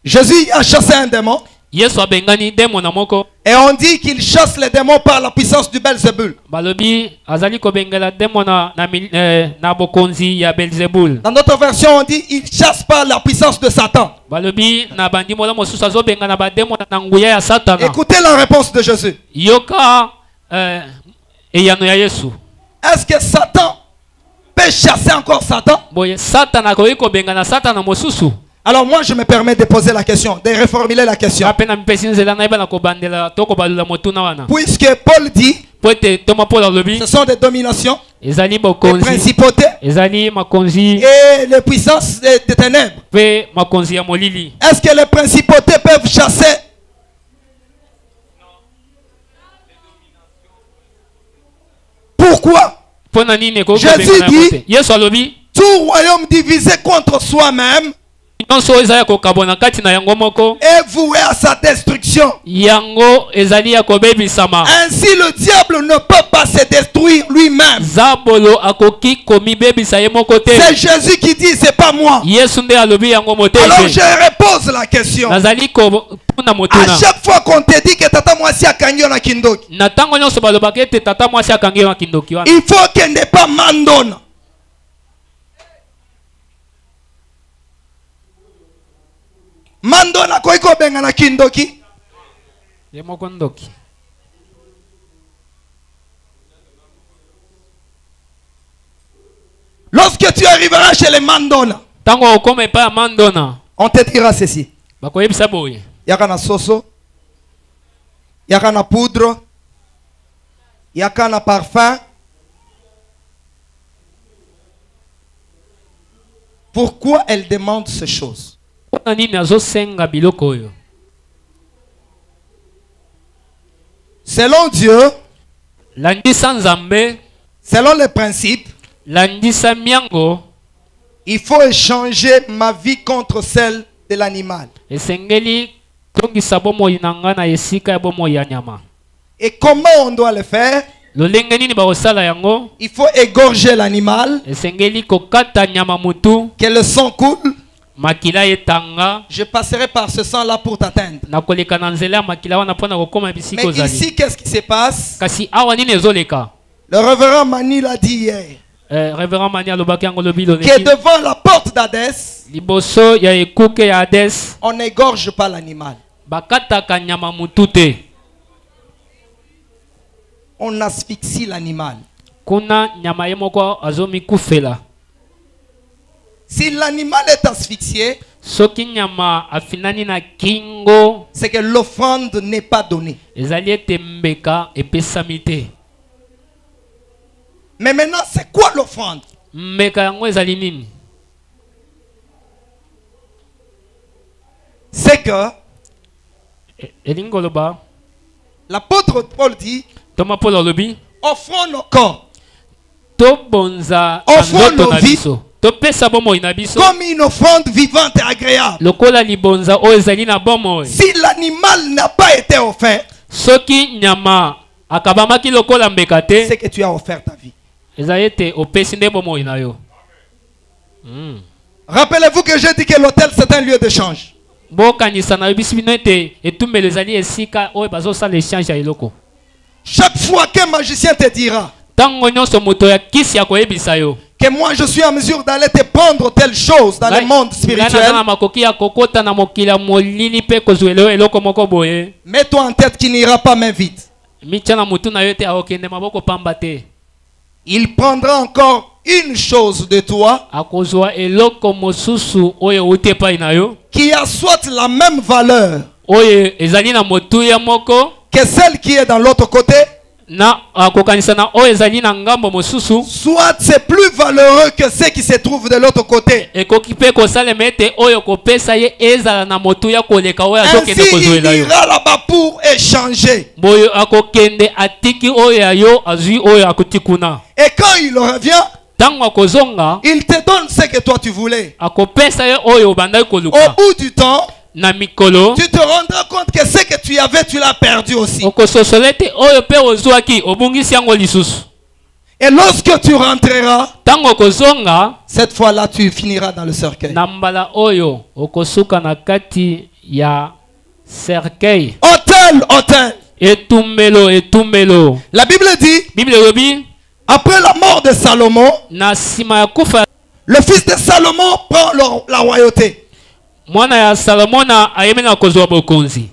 Jésus a chassé un démon. Yesu abengani demo na moko. Et on dit qu'il chasse les démons par la puissance du Belzébul. Balobi azali ko bengela demo na bokonzi ya Belzebul. Dans notre version, on dit il chasse par la puissance de Satan. Balobi na bandi mola mosusu azobenga na ba demo na nguya ya Satana. Écoutez la réponse de Jésus. Yoka eyano ya Yesu. Est-ce que Satan peut chasser encore Satan? Boye Satana ko iko benga na Satana mosusu. Alors moi je me permets de poser la question, de reformuler la question. Puisque Paul dit ce sont des dominations, des principautés et les puissances des ténèbres. Est-ce que les principautés peuvent chasser? Pourquoi? Jésus dit tout royaume divisé contre soi-même est voué à sa destruction. Ainsi le diable ne peut pas se détruire lui-même. C'est Jésus qui dit, c'est pas moi. Alors je repose la question. À chaque fois qu'on te dit que tata mwasi akangi na kindoki, il faut qu'il n'ait pas mandona. Mandona koiko benga na kindoki. Lorsque tu arriveras chez les mandona, on te dira ceci. Yaka na soso, yaka na poudre, yaka na parfum. Pourquoi elle demande ces choses? Selon Dieu, selon les principes, il faut échanger ma vie contre celle de l'animal. Et comment on doit le faire? Il faut égorger l'animal, que le sang coule. Je passerai par ce sang-là pour t'atteindre. Mais ici, qu'est-ce qui se passe? Le révérend Mani l'a dit hier. Que devant la porte d'Hadès, on n'égorge pas l'animal. On asphyxie l'animal. Si l'animal est asphyxié, c'est que l'offrande n'est pas donnée. Mais maintenant, c'est quoi l'offrande? C'est que l'apôtre Paul dit, offrons nos corps, offrons nos vies comme une offrande vivante et agréable. Si l'animal n'a pas été offert, c'est que tu as offert ta vie. Rappelez-vous que j'ai dit que l'autel c'est un lieu d'échange. Chaque fois qu'un magicien te dira que moi je suis en mesure d'aller te prendre telle chose dans le monde spirituel, mets-toi en tête qu'il n'ira pas main vide. Il prendra encore une chose de toi qui a soit la même valeur que celle qui est dans l'autre côté, soit c'est plus valeureux que ce qui se trouve de l'autre côté. Ainsi il ira là-bas pour échanger. Et quand il revient, il te donne ce que toi tu voulais. Au bout du temps, tu te rendras compte que ce que tu avais, tu l'as perdu aussi. Et lorsque tu rentreras, cette fois-là, tu finiras dans le cercueil. cercueil Autel, autel. etumbelo etumbelo. La Bible dit, Bible elobi après la mort de Salomon, na nsima ya kufa le fils de Salomon prend la royauté. mwana ya Salomona ayemi na kozwa bokonzi.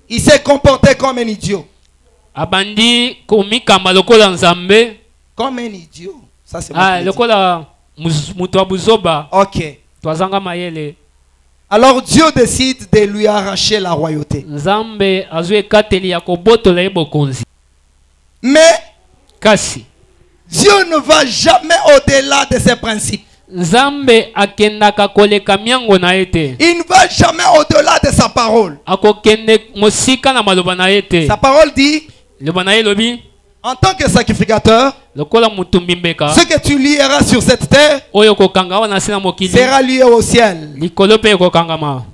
Il s'est comporté comme un idiot. Abandi komikamba lokola nzambe. Comme un idiot. Ça c'est lokola mutu wa buzoba. Ok. Twazanga mayele. Alors Dieu décide de lui arracher la royauté. Nzambe azwe kateli ya kobotola bokonzi. Mais kasi Dieu ne va jamais au-delà de ses principes. Nzambe akendaka koleka miango na ete. Il ne va jamais au-delà de sa parole. Akokende mosika na maloba na ete. Sa parole dit, loba na elobi, en tant que sacrificateur, lokola mutumbi mbeka, ce que tu lieras sur cette terre oyo kokanga wana sina mokili sera lié au ciel. Likolo pe kokangama.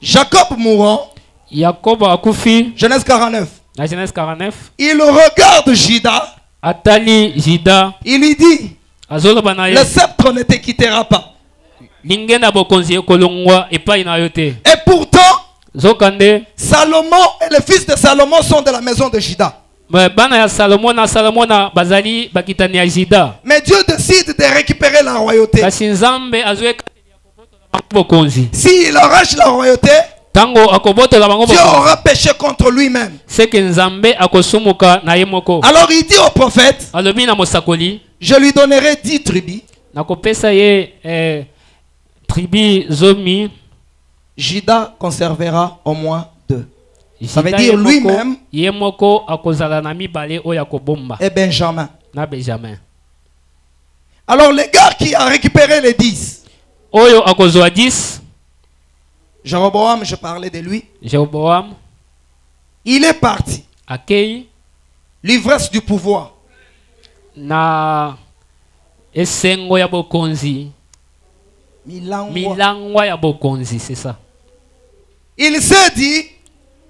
Jacob mourant, Yakobo akufi, Genèse 49. na Genèse 49, Il regarde Juda, atali Jida, il lui dit, azoloba na le ye, sceptre ne te quittera pas. lingena bokonzi ekolongwa epai na yo te. Et pourtant, Zokande, Salomon et les fils de Salomon sont de la maison de Juda. bana ya Salomona bazali bakitani ya Jida. Mais Dieu décide de récupérer la royauté. Kasi Nzambe azwe kateli ya kobotola bokonzi. S'il arrache la royauté, Tango akobotola bango Dieu bokonzi. aura péché contre lui-même. C'est que Nzambe akosumuka na ye moko. Alors il dit au prophète, Alobi na mosakoli, je lui donnerai 10 tribus. nakopesa ye tribi zomi. Juda conservera au moins 2. Ça veut Jida dire ye moko- lui-même ye moko akozala na mibale oyo akobomba et Benjamin. na Benjamin. Alors le gars qui a récupéré les 10, Oyo akozwa 10, Jéroboam, je parlais de lui, Jeroboam il est parti. akei L'ivresse du pouvoir. na esengo ya bokonzi, milangwa ya bokonzi, c'est ça. Il s'est dit,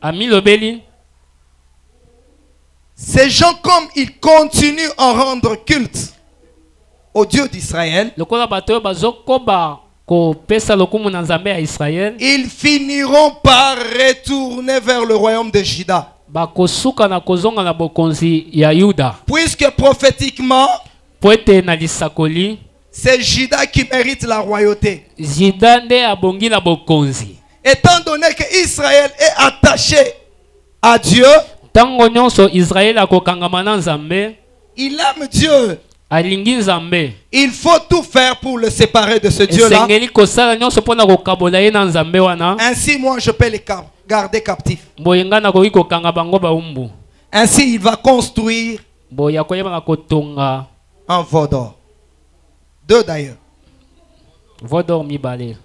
Amilobeli, ces gens comme ils continuent à rendre culte au Dieu d'Israël, lokola bato oyo bazokoba kopesa lokumu na Nzambe ya Israel, ils finiront par retourner vers le royaume de Juda. bakosuka na kozonga na bokonzi ya Yuda. Puisque prophétiquement, Po ete na lisakoli, c'est Juda qui mérite la royauté. Jida nde abongi na bokonzi. Étant donné que Israël est attaché à Dieu, Tango nyonso Israel akokangama na Nzambe, il aime Dieu. alingi Nzambe. Il faut tout faire pour le séparer de ce Dieu-là. Esengeli kosala nyonso pona kokabola ye na Nzambe wana. Ainsi, moi, je peux les garder captifs. Boyenga na koki kokanga bango baumbu. Ainsi, il va construire Boya koyeba na kotonga un veau d'or. 2 d'ailleurs. vodor mibale.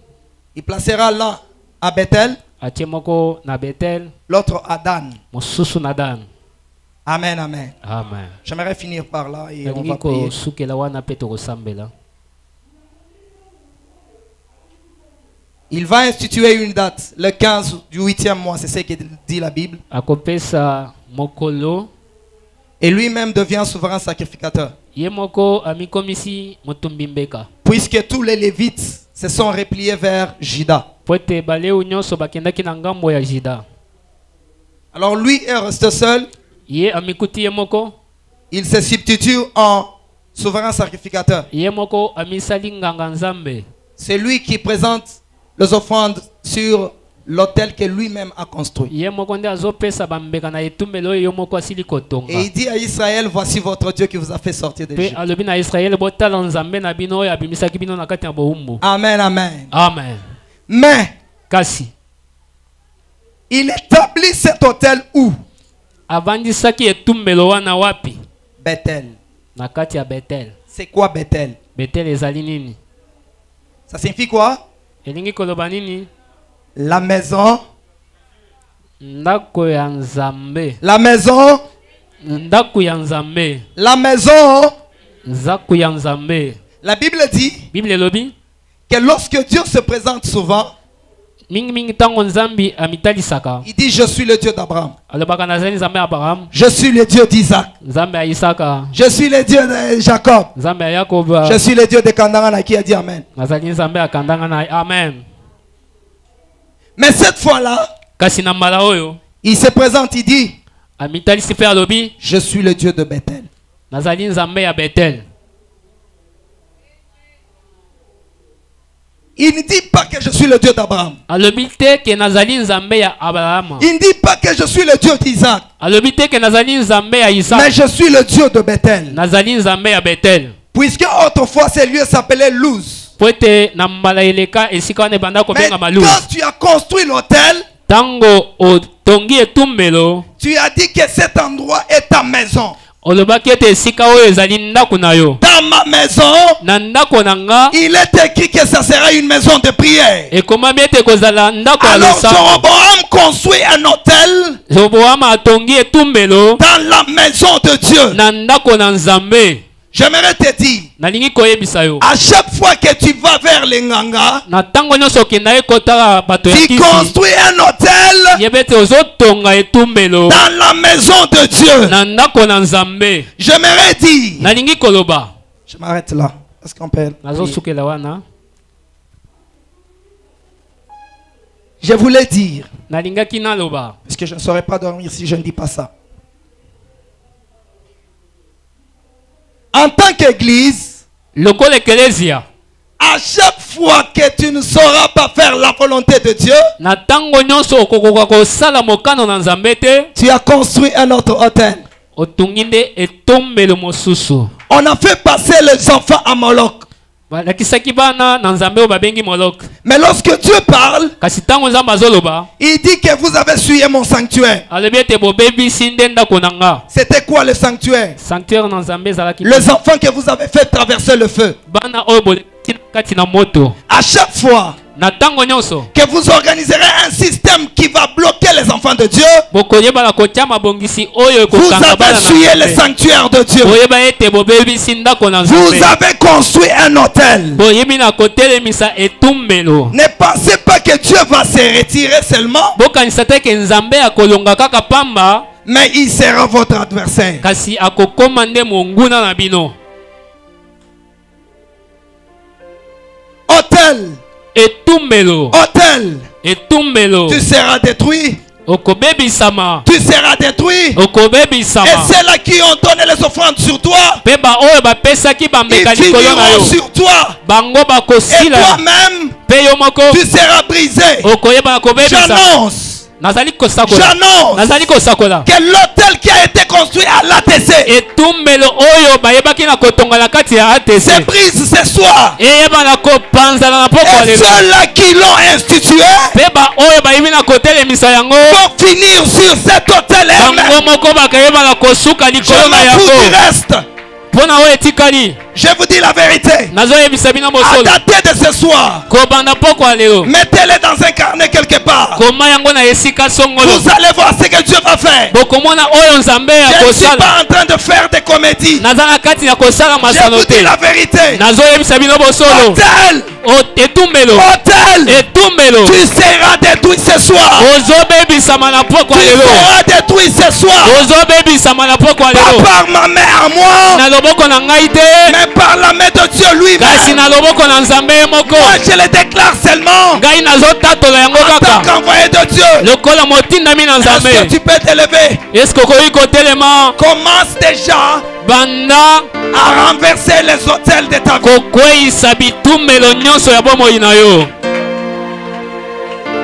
Il placera l'un à Bethel, Atie moko na Betel, l'autre à Dan. mosusu na Dan. Amen, amen. Amen. J'aimerais finir par là et on Nalingi va prier. kosukela wana pe tokosambela. Il va instituer une date, le 15 du 8e mois, c'est ce que dit la Bible. Akopesa mokolo, Et lui-même devient souverain sacrificateur. ye moko amikomisi motumbi mbeka. Puisque tous les Lévites se sont repliés vers Juda. Po ete baleu nyonso bakendaki na ngambo ya Jida. Alors lui est resté seul. Ye amikuti ye moko, Il se substitue en souverain sacrificateur. ye moko amisali nganga Nzambe. C'est lui qui présente les offrandes sur l'autel que lui-même a construit. Ye moko nde azopesa bambeka na etumbelo oyo yo moko asili kotonga. Et il dit à Israël, voici votre Dieu qui vous a fait sortir Pe d'Égypte. alobi na Israel botala Nzambe na bino oyo abimisaki bino na kati ya boumbu. Amen, amen. Amen. Mais Kasi il établit cet autel où? avandisaki etumbelo wana wapi? Bethel. Na kati ya Betel. C'est quoi Bethel? Betel ezali nini? Ça signifie quoi? Elingi koloba nini? La maison. Ndako ya Nzambe. La maison. Ndako ya Nzambe. La maison. Ndako ya Nzambe. La Bible dit Bible elobi que lorsque Dieu se présente souvent, mingi mingi tango Nzambi amitalisaka. il dit, je suis le Dieu d'Abraham. Alobaka nazali Nzambe ya Abraham, Je suis le Dieu d'Isaac. Nzambe ya Isaka, Je suis le Dieu de Jacob. Nzambe ya Yakoba, Je suis le Dieu de Kandangana qui a dit Amen. nazali Nzambe ya kandanga na Amen. Mais cette fois-là, kasi na mbala oyo il se présente, il dit, amitalisi mpe alobi je suis le Dieu de Bethel. nazali nzambe ya Betel. Il ne dit pas que je suis le Dieu d'Abraham. alobi te ke nazali nzambe ya Abrahama. Il ne dit pas que je suis le Dieu d'Isaac. alobi te ke nazali nzambe ya Mais Isaac. je suis le Dieu de Bethel. nazali nzambe ya Betel. Puisque autrefois ces lieux s'appelaient Luz. po ete na mbala eleka esika wana ebanda Mais kobenga Maluz. quand tu as construit l'autel, Tango otongi etumbelo tu as dit que cet endroit est ta maison. olobaki ete esika oyo ezali ndako na yo. Dans ma maison, na ndako na nga il est écrit que ça sera une maison de prière. ekomami ete kozala ndako ya Alors losambo. Jéroboam construit un autel Jeroboama atongi etumbelo dans la maison de Dieu. na ndako na Nzambe. J'aimerais te dire, nalingi koyebisa yo à chaque fois que tu vas vers les Nganga, na ntango nyonso okenda ye kotala bato ya tu kisi construis un autel yeba ete ozotonga etumbelo dans la maison de Dieu. na ndako na Nzambe. J'aimerais dire, nalingi koloba je m'arrête là. Est-ce qu'on peut? nazosukela wana Je voulais dire, nalingaki naloba parce que je ne saurais pas dormir si je ne dis pas ça. En tant qu'église, lokola eklezia à chaque fois que tu ne sauras pas faire la volonté de Dieu, na ntango nyonso okokoka kosala mokano na Nzambe te tu as construit un autre autel. otungi nde etumbelo mosusu. On a fait passer les enfants à Moloch. balakisaki bana na Nzambe oyo babengi Molok. Mais lorsque Dieu parle, kasi ntango Nzambe azoloba il dit que vous avez souillé mon sanctuaire. alobi ete bobebisi nde ndako na nga. C'était quoi le sanctuaire? sanctuaire na Nzambe ezalaki Les enfants que vous avez fait traverser le feu. bana oyo boleki na kati na moto. À chaque fois na ntango nyonso que vous organiserez un système qui va bloquer les enfants de Dieu, bokoyebala kotia mabongisi oyo vous ekokanga bana avez na souillé le Nzambe. sanctuaire de Dieu. boyeba ete bobebisi ndako na Vous Nzambe. avez construit un autel. boyebi na kotelemisa etumbelo. Ne pensez pas que Dieu va se retirer seulement, bokanisa te ke Nzambe akolonga kaka pamba mais il sera votre adversaire. kasi akokoma nde monguna na bino. Autel, etumbelo autel, etumbelo tu seras détruit. okobebisama Tu seras détruit. okobebisama. Et ceux-là qui ont donné les offrandes sur toi, mpe baoyo bapesaki ils bambeka likolo na finiront yo sur toi. bango Et bakosila toi-même, mpe yo moko tu seras brisé. okoyeba kobebisa. J'annonce, nazali kosakola j'annonce nazali kosakola que l'autel qui a été construit à l'ATC etumbelo oyo bayebaki na kotonga na kati ya se ATC brise ce soir. eyeba na kopanzana na poko ya Et lelo ceux-là qui l'ont institué mpe baoyo bayebi na kotelemisa yango vont finir sur cet autel bango eux-mêmes. moko bakayeba na kosuka Je likolo na m'en fous yango. du reste. mpo na oyo etikali Je vous dis la vérité. nazoyebisa bino À bosolo dater de ce soir, kobanda poko ya lelo mettez-les dans un carnet quelque part. koma yango na esika songolo Vous allez voir ce que Dieu va faire. bokomona oyo Nzambe ya Je ne suis kosala. pas en train de faire des comédies. naza na kati ya kosala Je masano vous dis te la vérité. nazoyebisa bino bosolo. Autel, etumbelo autel, etumbelo tu seras détruit ce soir. ozobebisama na poko Tu ya lelo seras détruit ce soir. ozobebisama na poko ya Pas lelo par ma main à moi, na loboko na ngai te mais par la main de Dieu kasi lui-même. na loboko na Nzambe ye moko. Moi, je le déclare seulement ngai nazotatola yango en tant kaka qu'envoyé de Dieu. lokola motindami na Est-ce que Nzambe. tu peux t'élever? eske okoki kotelema Commence déjà banda à renverser les autels de ta vie. kokweyisa bitumbelo nyonso ya bomoi na yo.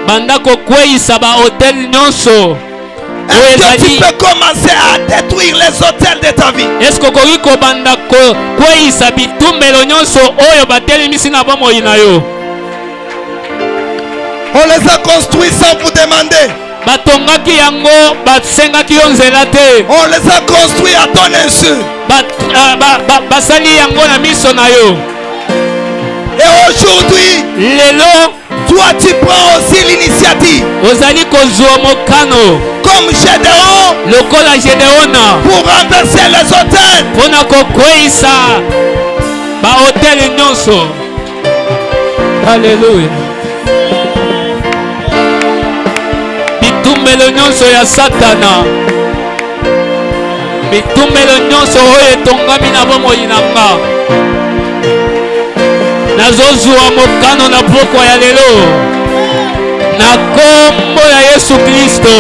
banda kokweyisa bahotel nyonso oyo Est-ce que tu ezali. peux commencer à détruire les autels de ta vie? eske okoki kobanda kokweyisa bitumbelo nyonso oyo batelemisi na bomoi na yo. On les a construits sans vous demander. batongaki yango basengaki yo nzela te. On les a construits à ton insu. basali yango na miso na yo. Et aujourd'hui, lelo toi tu prends aussi l'initiative, ozali kozwa mokano comme Gédéon, lokola Gedeona pour renverser les autels. mpona kokweyisa bahotel nyonso. Haleluya. bitumbelo nyonso ya Satana, bitumbelo nyonso oyo etongami na bomoi na nga, nazozwa mokano na poko ya lelo. na kombo ya Yesu Kristo.